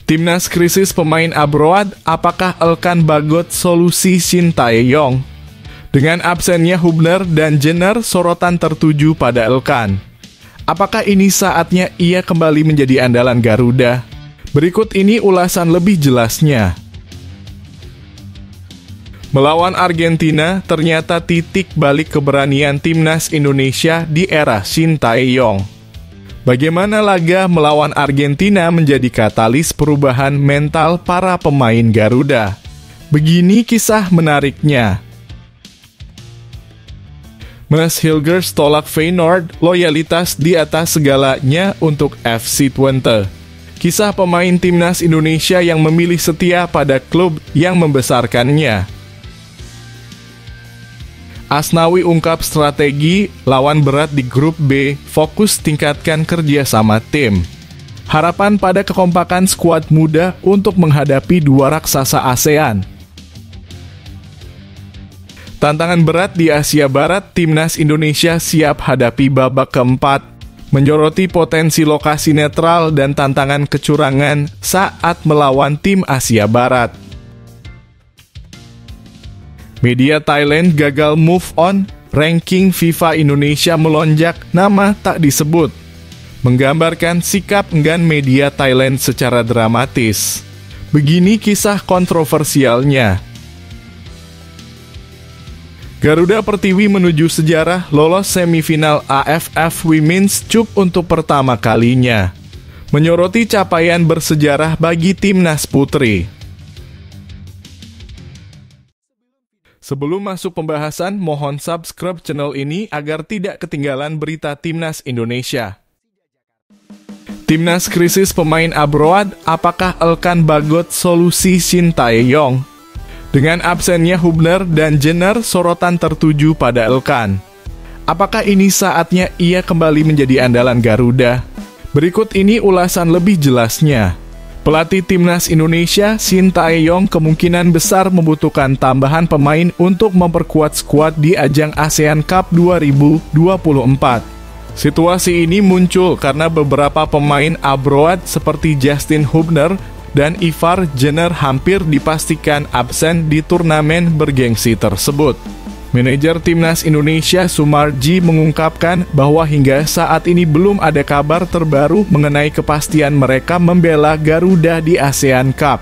Timnas krisis pemain abroad, apakah Elkan Bagot solusi Shin Tae-yong? Dengan absennya Hubner dan Jenner, sorotan tertuju pada Elkan. Apakah ini saatnya ia kembali menjadi andalan Garuda? Berikut ini ulasan lebih jelasnya. Melawan Argentina, ternyata titik balik keberanian Timnas Indonesia di era Shin Tae-yong. Bagaimana laga melawan Argentina menjadi katalis perubahan mental para pemain Garuda? Begini kisah menariknya. Mads Hilgers tolak Feyenoord, loyalitas di atas segalanya untuk FC Twente. Kisah pemain Timnas Indonesia yang memilih setia pada klub yang membesarkannya. Asnawi ungkap strategi lawan berat di grup B, fokus tingkatkan kerjasama tim. Harapan pada kekompakan skuad muda untuk menghadapi dua raksasa ASEAN. Tantangan berat di Asia Barat, Timnas Indonesia siap hadapi babak keempat, menyoroti potensi lokasi netral dan tantangan kecurangan saat melawan tim Asia Barat. Media Thailand gagal move on, ranking FIFA Indonesia melonjak, nama tak disebut. Menggambarkan sikap enggan media Thailand secara dramatis. Begini kisah kontroversialnya. Garuda Pertiwi menuju sejarah, lolos semifinal AFF Women's Cup untuk pertama kalinya. Menyoroti capaian bersejarah bagi timnas putri. Sebelum masuk pembahasan, mohon subscribe channel ini agar tidak ketinggalan berita Timnas Indonesia. Timnas krisis pemain abroad, apakah Elkan Bagot solusi Shin Tae-yong? Dengan absennya Hubner dan Jenner, sorotan tertuju pada Elkan. Apakah ini saatnya ia kembali menjadi andalan Garuda? Berikut ini ulasan lebih jelasnya. Pelatih Timnas Indonesia, Shin Tae-yong kemungkinan besar membutuhkan tambahan pemain untuk memperkuat skuad di ajang ASEAN Cup 2024. Situasi ini muncul karena beberapa pemain abroad seperti Justin Hubner dan Ivar Jenner hampir dipastikan absen di turnamen bergengsi tersebut. Manajer Timnas Indonesia Sumarji mengungkapkan bahwa hingga saat ini belum ada kabar terbaru mengenai kepastian mereka membela Garuda di ASEAN Cup.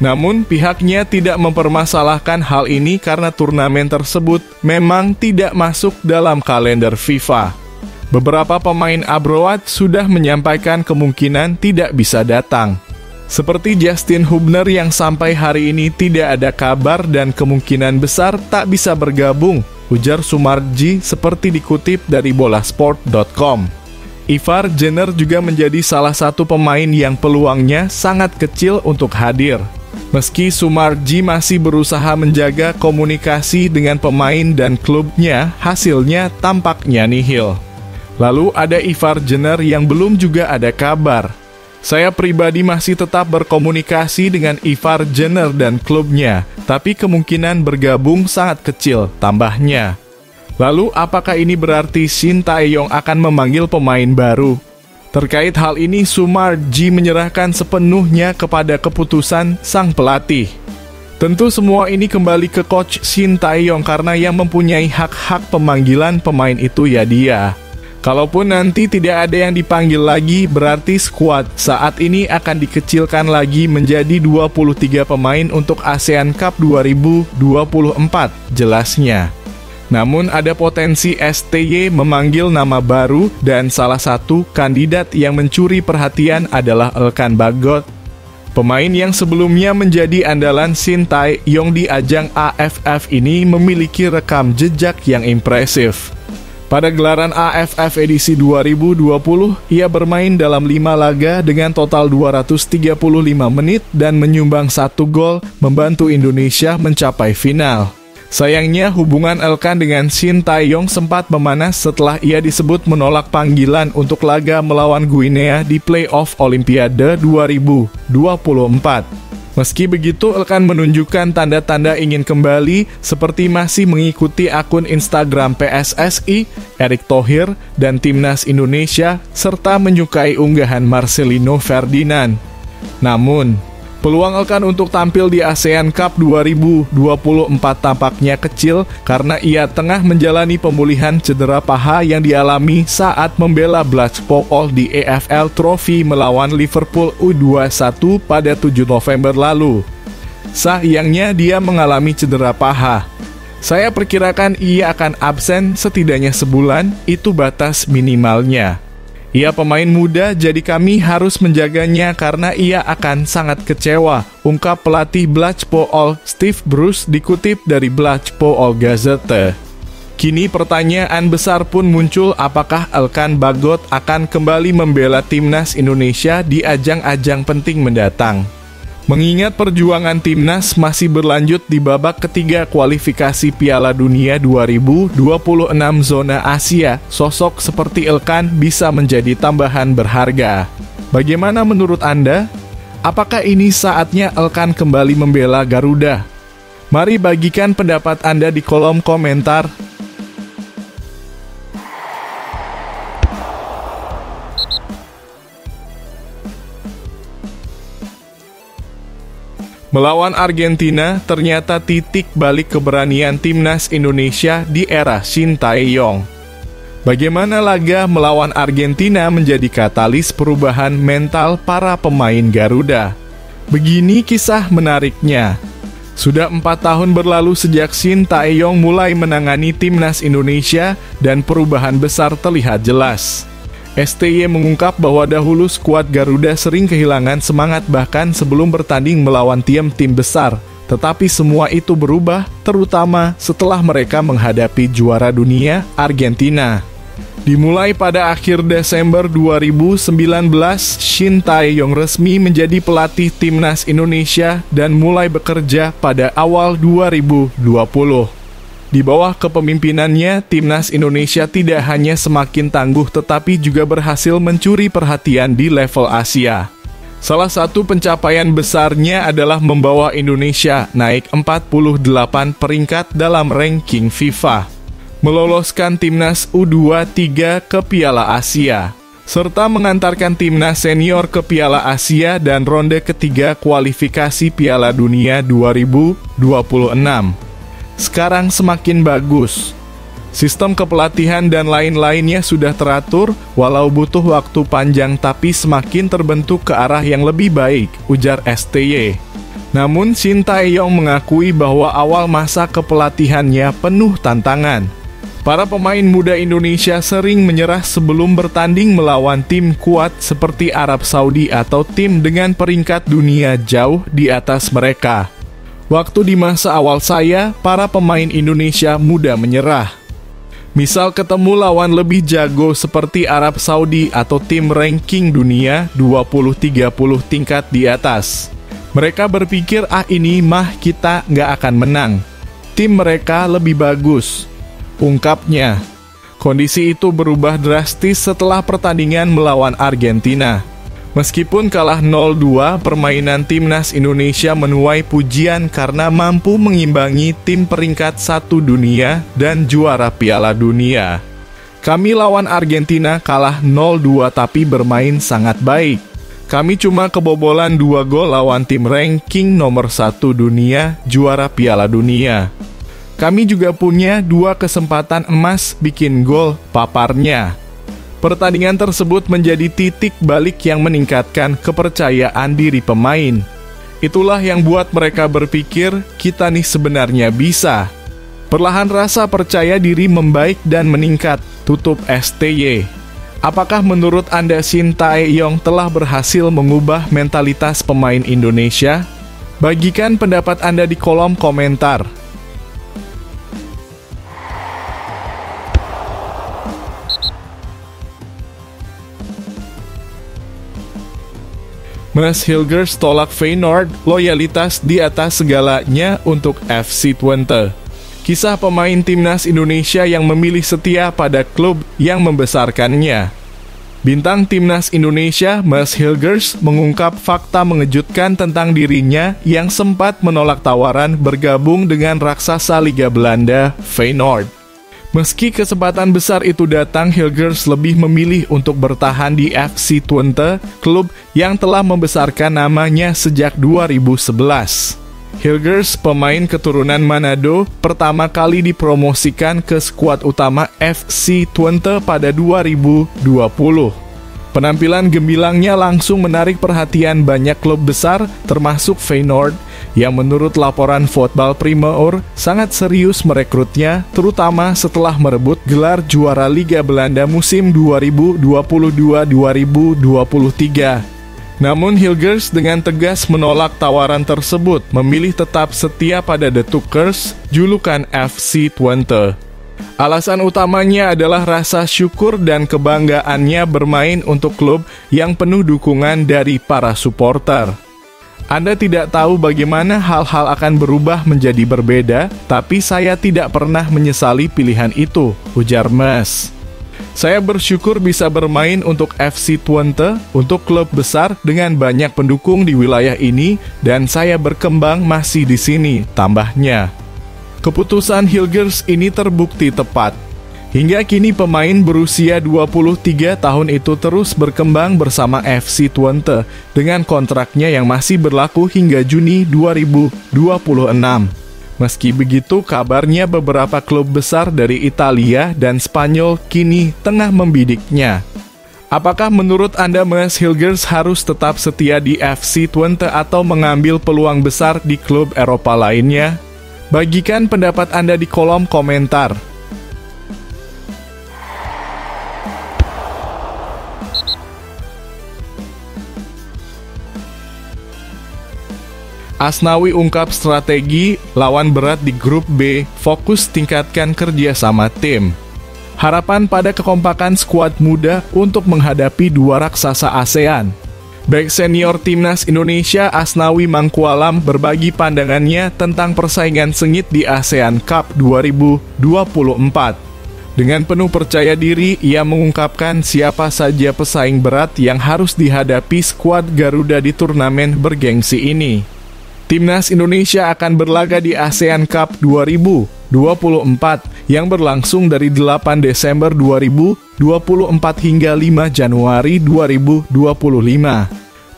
Namun pihaknya tidak mempermasalahkan hal ini karena turnamen tersebut memang tidak masuk dalam kalender FIFA. Beberapa pemain abroad sudah menyampaikan kemungkinan tidak bisa datang. Seperti Justin Hubner yang sampai hari ini tidak ada kabar dan kemungkinan besar tak bisa bergabung, ujar Sumarji seperti dikutip dari bolasport.com. Ivar Jenner juga menjadi salah satu pemain yang peluangnya sangat kecil untuk hadir. Meski Sumarji masih berusaha menjaga komunikasi dengan pemain dan klubnya, hasilnya tampaknya nihil. Lalu ada Ivar Jenner yang belum juga ada kabar. Saya pribadi masih tetap berkomunikasi dengan Ivar Jenner dan klubnya, tapi kemungkinan bergabung sangat kecil, tambahnya. Lalu apakah ini berarti Shin Tae-yong akan memanggil pemain baru? Terkait hal ini, Sumarji menyerahkan sepenuhnya kepada keputusan sang pelatih. Tentu semua ini kembali ke coach Shin Tae-yong karena yang mempunyai hak-hak pemanggilan pemain itu ya dia. Kalaupun nanti tidak ada yang dipanggil lagi, berarti skuad saat ini akan dikecilkan lagi menjadi 23 pemain untuk ASEAN Cup 2024, jelasnya. Namun ada potensi STY memanggil nama baru dan salah satu kandidat yang mencuri perhatian adalah Elkan Bagot. Pemain yang sebelumnya menjadi andalan Shin Tae-yong di ajang AFF ini memiliki rekam jejak yang impresif. Pada gelaran AFF edisi 2020, ia bermain dalam 5 laga dengan total 235 menit dan menyumbang 1 gol, membantu Indonesia mencapai final. Sayangnya hubungan Elkan dengan Shin Tae-yong sempat memanas setelah ia disebut menolak panggilan untuk laga melawan Guinea di playoff Olimpiade 2024. Meski begitu, Elkan menunjukkan tanda-tanda ingin kembali seperti masih mengikuti akun Instagram PSSI, Erick Thohir, dan Timnas Indonesia, serta menyukai unggahan Marcelino Ferdinand. Namun, peluang Elkan untuk tampil di ASEAN Cup 2024 tampaknya kecil karena ia tengah menjalani pemulihan cedera paha yang dialami saat membela Blackpool di EFL Trophy melawan Liverpool U21 pada 7 November lalu. Sayangnya dia mengalami cedera paha. Saya perkirakan ia akan absen setidaknya sebulan, itu batas minimalnya. Ia pemain muda, jadi kami harus menjaganya karena ia akan sangat kecewa, ungkap pelatih Blackpool Steve Bruce dikutip dari Blackpool Gazette. Kini pertanyaan besar pun muncul, apakah Elkan Bagot akan kembali membela timnas Indonesia di ajang-ajang penting mendatang. Mengingat perjuangan timnas masih berlanjut di babak ketiga kualifikasi Piala Dunia 2026 zona Asia, sosok seperti Elkan bisa menjadi tambahan berharga. Bagaimana menurut Anda? Apakah ini saatnya Elkan kembali membela Garuda? Mari bagikan pendapat Anda di kolom komentar. Melawan Argentina ternyata titik balik keberanian timnas Indonesia di era Shin Tae-yong. Bagaimana laga melawan Argentina menjadi katalis perubahan mental para pemain Garuda? Begini kisah menariknya. Sudah 4 tahun berlalu sejak Shin Tae-yong mulai menangani timnas Indonesia dan perubahan besar terlihat jelas. STY mengungkap bahwa dahulu skuad Garuda sering kehilangan semangat bahkan sebelum bertanding melawan tim-tim besar. Tetapi semua itu berubah, terutama setelah mereka menghadapi juara dunia, Argentina. Dimulai pada akhir Desember 2019, Shin Tae-yong resmi menjadi pelatih timnas Indonesia dan mulai bekerja pada awal 2020. Di bawah kepemimpinannya, timnas Indonesia tidak hanya semakin tangguh tetapi juga berhasil mencuri perhatian di level Asia. Salah satu pencapaian besarnya adalah membawa Indonesia naik 48 peringkat dalam ranking FIFA, meloloskan timnas U23 ke Piala Asia, serta mengantarkan timnas senior ke Piala Asia dan ronde ketiga kualifikasi Piala Dunia 2026. Sekarang semakin bagus. Sistem kepelatihan dan lain-lainnya sudah teratur, walau butuh waktu panjang tapi semakin terbentuk ke arah yang lebih baik, ujar STY. Namun Shin Tae-yong mengakui bahwa awal masa kepelatihannya penuh tantangan. Para pemain muda Indonesia sering menyerah sebelum bertanding melawan tim kuat seperti Arab Saudi atau tim dengan peringkat dunia jauh di atas mereka. Waktu di masa awal saya, para pemain Indonesia mudah menyerah. Misal ketemu lawan lebih jago seperti Arab Saudi atau tim ranking dunia 20-30 tingkat di atas. Mereka berpikir, ini mah kita nggak akan menang. Tim mereka lebih bagus, ungkapnya. Kondisi itu berubah drastis setelah pertandingan melawan Argentina. Meskipun kalah 0-2, permainan timnas Indonesia menuai pujian karena mampu mengimbangi tim peringkat 1 dunia dan juara Piala Dunia. Kami lawan Argentina kalah 0-2 tapi bermain sangat baik. Kami cuma kebobolan 2 gol lawan tim ranking nomor 1 dunia, juara Piala Dunia. Kami juga punya 2 kesempatan emas bikin gol, paparnya. Pertandingan tersebut menjadi titik balik yang meningkatkan kepercayaan diri pemain. Itulah yang buat mereka berpikir, kita nih sebenarnya bisa. Perlahan rasa percaya diri membaik dan meningkat, tutup STY. Apakah menurut Anda Shin Tae-yong telah berhasil mengubah mentalitas pemain Indonesia? Bagikan pendapat Anda di kolom komentar. Mads Hilgers tolak Feyenoord, loyalitas di atas segalanya untuk FC Twente. Kisah pemain timnas Indonesia yang memilih setia pada klub yang membesarkannya. Bintang timnas Indonesia, Mads Hilgers, mengungkap fakta mengejutkan tentang dirinya yang sempat menolak tawaran bergabung dengan raksasa Liga Belanda, Feyenoord. Meski kesempatan besar itu datang, Hilgers lebih memilih untuk bertahan di FC Twente, klub yang telah membesarkan namanya sejak 2011. Hilgers, pemain keturunan Manado, pertama kali dipromosikan ke skuad utama FC Twente pada 2020. Penampilan gembilangnya langsung menarik perhatian banyak klub besar, termasuk Feyenoord, yang menurut laporan Voetbal Primeur sangat serius merekrutnya, terutama setelah merebut gelar juara Liga Belanda musim 2022-2023. Namun Hilgers dengan tegas menolak tawaran tersebut, memilih tetap setia pada The Tukkers, julukan FC Twente. Alasan utamanya adalah rasa syukur dan kebanggaannya bermain untuk klub yang penuh dukungan dari para supporter. Anda tidak tahu bagaimana hal-hal akan berubah menjadi berbeda, tapi saya tidak pernah menyesali pilihan itu, ujar Mes. Saya bersyukur bisa bermain untuk FC Twente, untuk klub besar dengan banyak pendukung di wilayah ini, dan saya berkembang masih di sini, tambahnya. Keputusan Hilgers ini terbukti tepat. Hingga kini pemain berusia 23 tahun itu terus berkembang bersama FC Twente dengan kontraknya yang masih berlaku hingga Juni 2026. Meski begitu, kabarnya beberapa klub besar dari Italia dan Spanyol kini tengah membidiknya. Apakah menurut Anda Mes Hilgers harus tetap setia di FC Twente atau mengambil peluang besar di klub Eropa lainnya? Bagikan pendapat Anda di kolom komentar. Asnawi ungkap strategi lawan berat di grup B, fokus tingkatkan kerjasama tim. Harapan pada kekompakan skuad muda untuk menghadapi dua raksasa ASEAN. Bek senior Timnas Indonesia Asnawi Mangkualam berbagi pandangannya tentang persaingan sengit di ASEAN Cup 2024. Dengan penuh percaya diri, ia mengungkapkan siapa saja pesaing berat yang harus dihadapi skuad Garuda di turnamen bergengsi ini. Timnas Indonesia akan berlaga di ASEAN Cup 2024 yang berlangsung dari 8 Desember 2024 hingga 5 Januari 2025.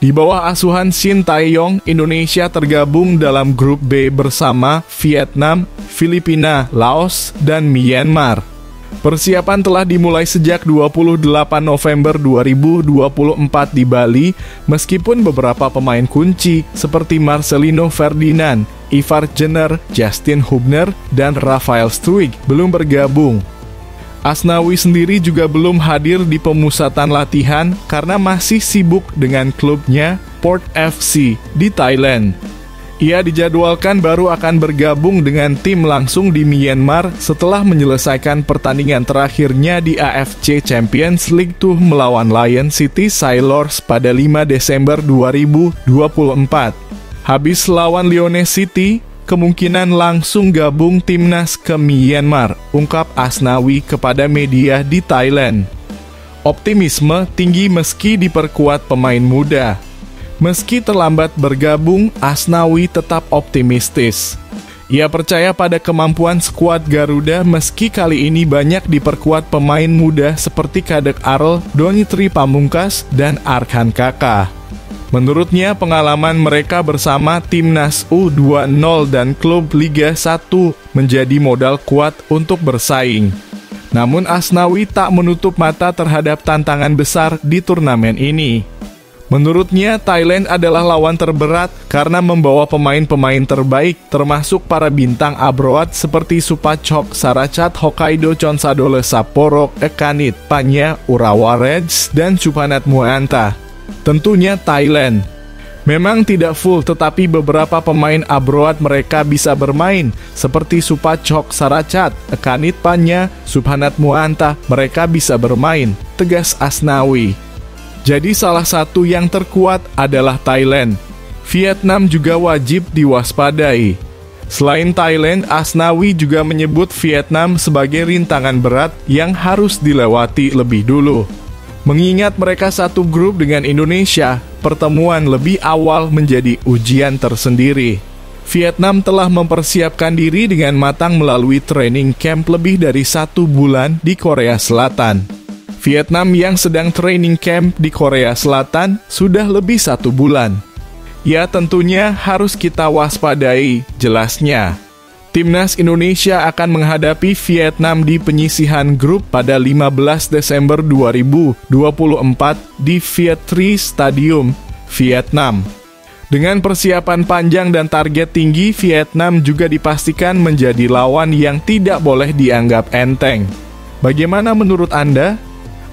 Di bawah asuhan Shin Tae-yong, Indonesia tergabung dalam grup B bersama Vietnam, Filipina, Laos, dan Myanmar. Persiapan telah dimulai sejak 28 November 2024 di Bali, meskipun beberapa pemain kunci seperti Marcelino Ferdinand, Ivar Jenner, Justin Hubner, dan Rafael Struijk belum bergabung. Asnawi sendiri juga belum hadir di pemusatan latihan karena masih sibuk dengan klubnya Port FC di Thailand. Ia dijadwalkan baru akan bergabung dengan tim langsung di Myanmar setelah menyelesaikan pertandingan terakhirnya di AFC Champions League 2 melawan Lion City Sailors pada 5 Desember 2024. Habis lawan Lione City, kemungkinan langsung gabung timnas ke Myanmar, ungkap Asnawi kepada media di Thailand. Optimisme tinggi meski diperkuat pemain muda. Meski terlambat bergabung, Asnawi tetap optimistis. Ia percaya pada kemampuan skuad Garuda meski kali ini banyak diperkuat pemain muda seperti Kadek Arel, Donitri Pamungkas, dan Arkan Kaka. Menurutnya, pengalaman mereka bersama timnas U20 dan klub Liga 1 menjadi modal kuat untuk bersaing. Namun Asnawi tak menutup mata terhadap tantangan besar di turnamen ini. Menurutnya, Thailand adalah lawan terberat karena membawa pemain-pemain terbaik, termasuk para bintang abroad seperti Supachok Saracat Hokkaido Consadole Sapporo, Ekanit Panya Urawa Reds, dan Suphanat Muanta. Tentunya Thailand. Memang tidak full, tetapi beberapa pemain abroad mereka bisa bermain, seperti Supachok Saracat, Ekanit Panya, Suphanat Muanta, mereka bisa bermain, tegas Asnawi. Jadi salah satu yang terkuat adalah Thailand. Vietnam juga wajib diwaspadai. Selain Thailand, Asnawi juga menyebut Vietnam sebagai rintangan berat yang harus dilewati lebih dulu. Mengingat mereka satu grup dengan Indonesia, pertemuan lebih awal menjadi ujian tersendiri. Vietnam telah mempersiapkan diri dengan matang melalui training camp lebih dari 1 bulan di Korea Selatan. Vietnam yang sedang training camp di Korea Selatan sudah lebih 1 bulan. Ya, tentunya harus kita waspadai, jelasnya. Timnas Indonesia akan menghadapi Vietnam di penyisihan grup pada 15 Desember 2024 di Viet Tri Stadium, Vietnam. Dengan persiapan panjang dan target tinggi, Vietnam juga dipastikan menjadi lawan yang tidak boleh dianggap enteng. Bagaimana menurut Anda?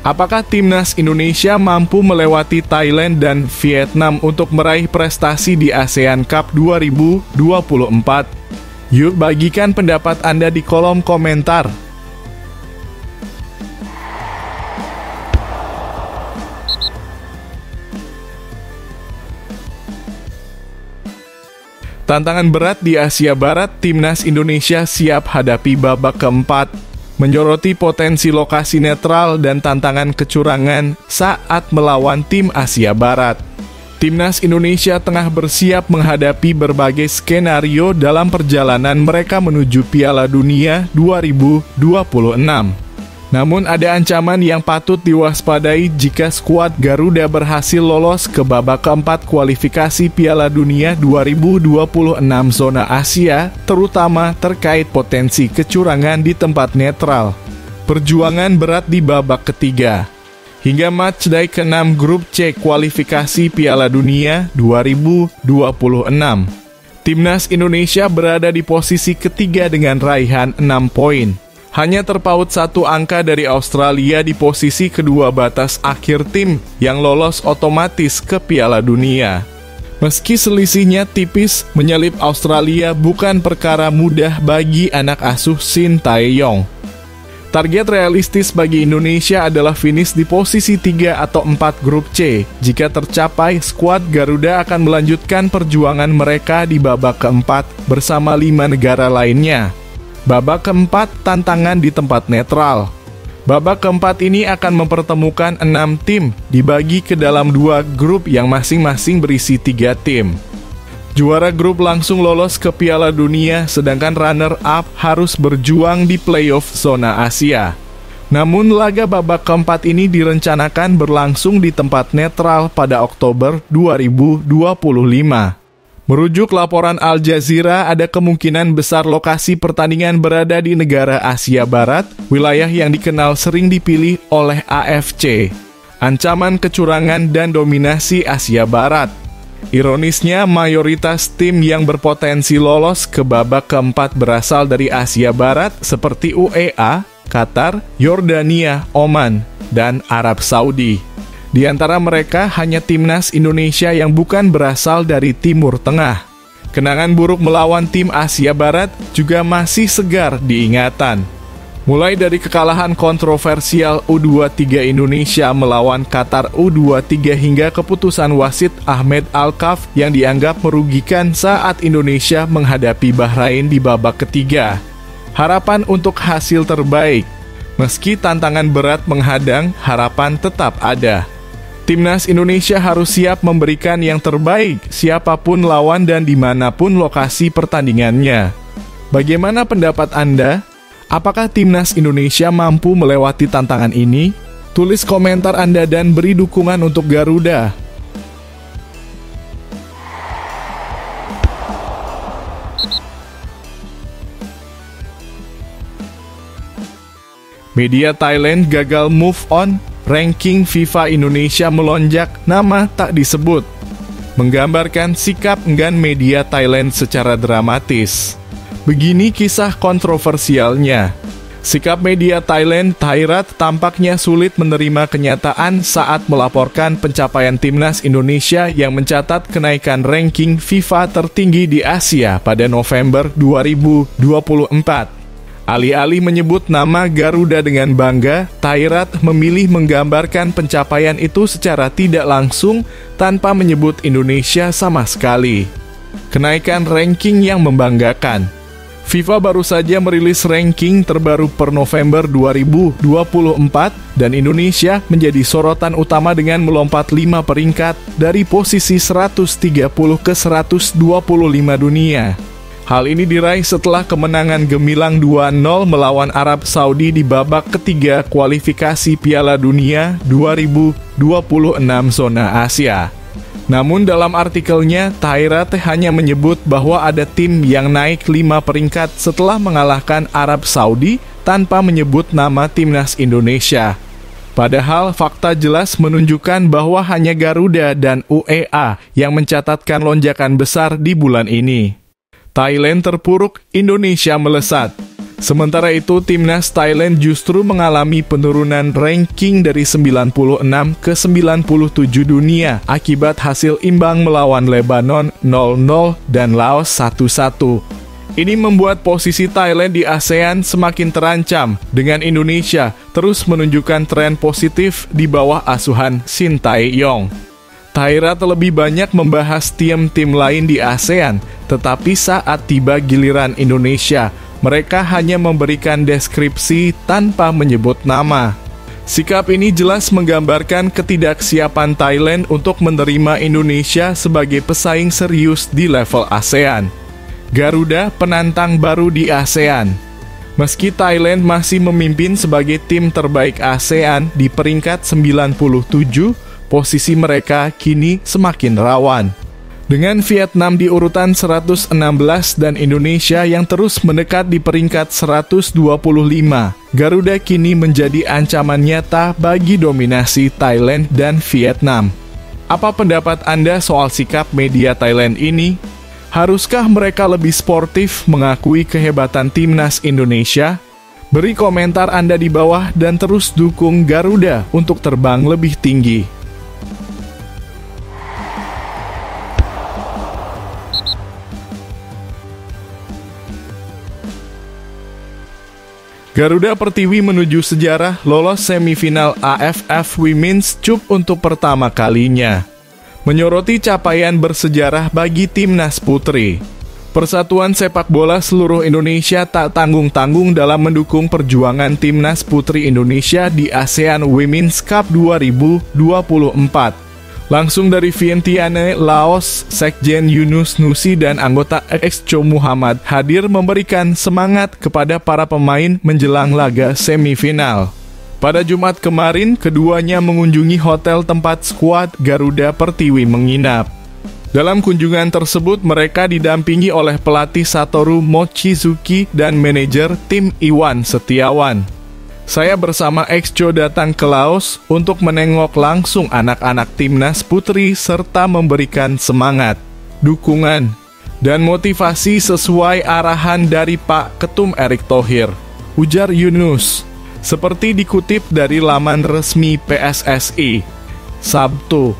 Apakah timnas Indonesia mampu melewati Thailand dan Vietnam untuk meraih prestasi di ASEAN Cup 2024? Yuk bagikan pendapat Anda di kolom komentar. Tantangan berat di Asia Barat, timnas Indonesia siap hadapi babak keempat, menyoroti potensi lokasi netral dan tantangan kecurangan saat melawan tim Asia Barat. Timnas Indonesia tengah bersiap menghadapi berbagai skenario dalam perjalanan mereka menuju Piala Dunia 2026. Namun ada ancaman yang patut diwaspadai jika skuad Garuda berhasil lolos ke babak keempat kualifikasi Piala Dunia 2026 zona Asia, terutama terkait potensi kecurangan di tempat netral. Perjuangan berat di babak ketiga. Hingga matchday ke-6 grup C kualifikasi Piala Dunia 2026. Timnas Indonesia berada di posisi ketiga dengan raihan 6 poin. Hanya terpaut 1 angka dari Australia di posisi kedua batas akhir tim yang lolos otomatis ke Piala Dunia. Meski selisihnya tipis, menyelip Australia bukan perkara mudah bagi anak asuh Shin Tae-yong. Target realistis bagi Indonesia adalah finish di posisi 3 atau 4 grup C. Jika tercapai, skuad Garuda akan melanjutkan perjuangan mereka di babak keempat bersama 5 negara lainnya. Babak keempat, tantangan di tempat netral. Babak keempat ini akan mempertemukan 6 tim, dibagi ke dalam 2 grup yang masing-masing berisi 3 tim. Juara grup langsung lolos ke Piala Dunia, sedangkan runner-up harus berjuang di playoff zona Asia. Namun laga babak keempat ini direncanakan berlangsung di tempat netral pada Oktober 2025. Merujuk laporan Al Jazeera, ada kemungkinan besar lokasi pertandingan berada di negara Asia Barat, wilayah yang dikenal sering dipilih oleh AFC. Ancaman kecurangan dan dominasi Asia Barat. Ironisnya, mayoritas tim yang berpotensi lolos ke babak keempat berasal dari Asia Barat seperti UEA, Qatar, Yordania, Oman, dan Arab Saudi. Di antara mereka hanya timnas Indonesia yang bukan berasal dari Timur Tengah. Kenangan buruk melawan tim Asia Barat juga masih segar diingatan. Mulai dari kekalahan kontroversial U23 Indonesia melawan Qatar U23 hingga keputusan wasit Ahmed Alkaf yang dianggap merugikan saat Indonesia menghadapi Bahrain di babak ketiga. Harapan untuk hasil terbaik. Meski tantangan berat menghadang, harapan tetap ada. Timnas Indonesia harus siap memberikan yang terbaik, siapapun lawan dan dimanapun lokasi pertandingannya. Bagaimana pendapat Anda? Apakah Timnas Indonesia mampu melewati tantangan ini? Tulis komentar Anda dan beri dukungan untuk Garuda. Media Thailand gagal move on. Ranking FIFA Indonesia melonjak, nama tak disebut. Menggambarkan sikap enggan media Thailand secara dramatis. Begini kisah kontroversialnya. Sikap media Thailand, Thairat, tampaknya sulit menerima kenyataan saat melaporkan pencapaian timnas Indonesia yang mencatat kenaikan ranking FIFA tertinggi di Asia pada November 2024. Alih-alih menyebut nama Garuda dengan bangga, Thairat memilih menggambarkan pencapaian itu secara tidak langsung tanpa menyebut Indonesia sama sekali. Kenaikan ranking yang membanggakan. FIFA baru saja merilis ranking terbaru per November 2024 dan Indonesia menjadi sorotan utama dengan melompat 5 peringkat dari posisi 130 ke 125 dunia. Hal ini diraih setelah kemenangan gemilang 2-0 melawan Arab Saudi di babak ketiga kualifikasi Piala Dunia 2026 zona Asia. Namun dalam artikelnya, Tahira hanya menyebut bahwa ada tim yang naik 5 peringkat setelah mengalahkan Arab Saudi tanpa menyebut nama timnas Indonesia. Padahal fakta jelas menunjukkan bahwa hanya Garuda dan UEA yang mencatatkan lonjakan besar di bulan ini. Thailand terpuruk, Indonesia melesat. Sementara itu, timnas Thailand justru mengalami penurunan ranking dari 96 ke 97 dunia akibat hasil imbang melawan Lebanon 0-0 dan Laos 1-1. Ini membuat posisi Thailand di ASEAN semakin terancam, dengan Indonesia terus menunjukkan tren positif di bawah asuhan Shin Tae-yong. Tahira terlebih banyak membahas tim-tim lain di ASEAN, tetapi saat tiba giliran Indonesia, mereka hanya memberikan deskripsi tanpa menyebut nama. Sikap ini jelas menggambarkan ketidaksiapan Thailand untuk menerima Indonesia sebagai pesaing serius di level ASEAN. Garuda penantang baru di ASEAN. Meski Thailand masih memimpin sebagai tim terbaik ASEAN di peringkat 97, posisi mereka kini semakin rawan. Dengan Vietnam di urutan 116 dan Indonesia yang terus mendekat di peringkat 125, Garuda kini menjadi ancaman nyata bagi dominasi Thailand dan Vietnam. Apa pendapat Anda soal sikap media Thailand ini? Haruskah mereka lebih sportif mengakui kehebatan timnas Indonesia? Beri komentar Anda di bawah dan terus dukung Garuda untuk terbang lebih tinggi. Garuda Pertiwi menuju sejarah lolos semifinal AFF Women's Cup untuk pertama kalinya. Menyoroti capaian bersejarah bagi timnas putri. Persatuan Sepak Bola Seluruh Indonesia tak tanggung-tanggung dalam mendukung perjuangan timnas putri Indonesia di ASEAN Women's Cup 2024. Langsung dari Vientiane, Laos, Sekjen Yunus Nusi dan anggota Exco Muhammad hadir memberikan semangat kepada para pemain menjelang laga semifinal. Pada Jumat kemarin, keduanya mengunjungi hotel tempat skuad Garuda Pertiwi menginap. Dalam kunjungan tersebut, mereka didampingi oleh pelatih Satoru Mochizuki dan manajer tim Iwan Setiawan. Saya bersama Exco datang ke Laos untuk menengok langsung anak-anak timnas putri serta memberikan semangat, dukungan, dan motivasi sesuai arahan dari Pak Ketum Erick Thohir, ujar Yunus. Seperti dikutip dari laman resmi PSSI, Sabtu,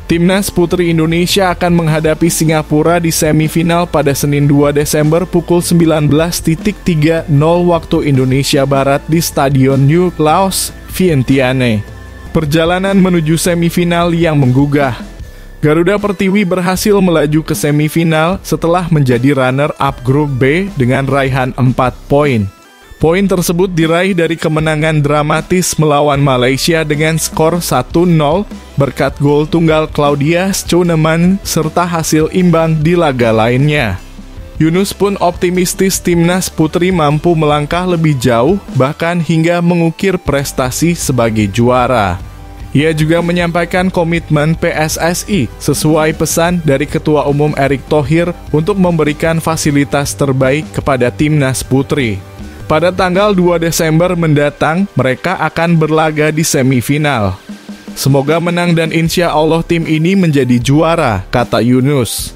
timnas putri Indonesia akan menghadapi Singapura di semifinal pada Senin 2 Desember pukul 19.30 waktu Indonesia Barat di Stadion New Laos, Vientiane. Perjalanan menuju semifinal yang menggugah. Garuda Pertiwi berhasil melaju ke semifinal setelah menjadi runner-up grup B dengan raihan 4 poin. Poin tersebut diraih dari kemenangan dramatis melawan Malaysia dengan skor 1-0 berkat gol tunggal Claudia Schoenemann serta hasil imbang di laga lainnya. Yunus pun optimistis timnas putri mampu melangkah lebih jauh bahkan hingga mengukir prestasi sebagai juara. Ia juga menyampaikan komitmen PSSI sesuai pesan dari Ketua Umum Erick Thohir untuk memberikan fasilitas terbaik kepada timnas putri. Pada tanggal 2 Desember mendatang, mereka akan berlaga di semifinal. Semoga menang dan insya Allah tim ini menjadi juara, kata Yunus.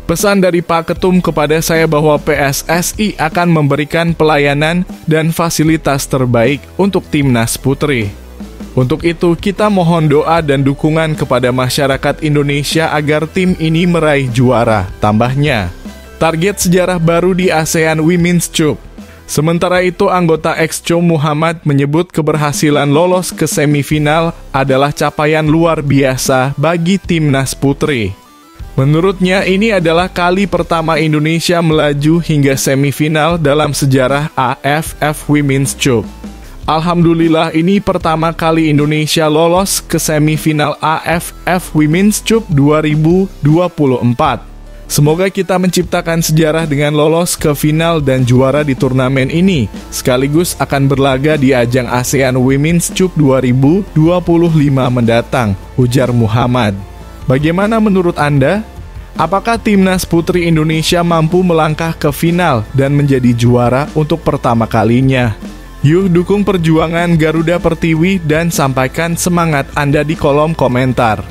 Pesan dari Pak Ketum kepada saya bahwa PSSI akan memberikan pelayanan dan fasilitas terbaik untuk timnas putri. Untuk itu, kita mohon doa dan dukungan kepada masyarakat Indonesia agar tim ini meraih juara, tambahnya. Target sejarah baru di ASEAN Women's Cup. Sementara itu, anggota Exco Muhammad menyebut keberhasilan lolos ke semifinal adalah capaian luar biasa bagi timnas putri. Menurutnya, ini adalah kali pertama Indonesia melaju hingga semifinal dalam sejarah AFF Women's Cup. Alhamdulillah, ini pertama kali Indonesia lolos ke semifinal AFF Women's Cup 2024. Semoga kita menciptakan sejarah dengan lolos ke final dan juara di turnamen ini, sekaligus akan berlaga di ajang ASEAN Women's Cup 2025 mendatang, ujar Muhammad. Bagaimana menurut Anda? Apakah timnas putri Indonesia mampu melangkah ke final dan menjadi juara untuk pertama kalinya? Yuk dukung perjuangan Garuda Pertiwi dan sampaikan semangat Anda di kolom komentar.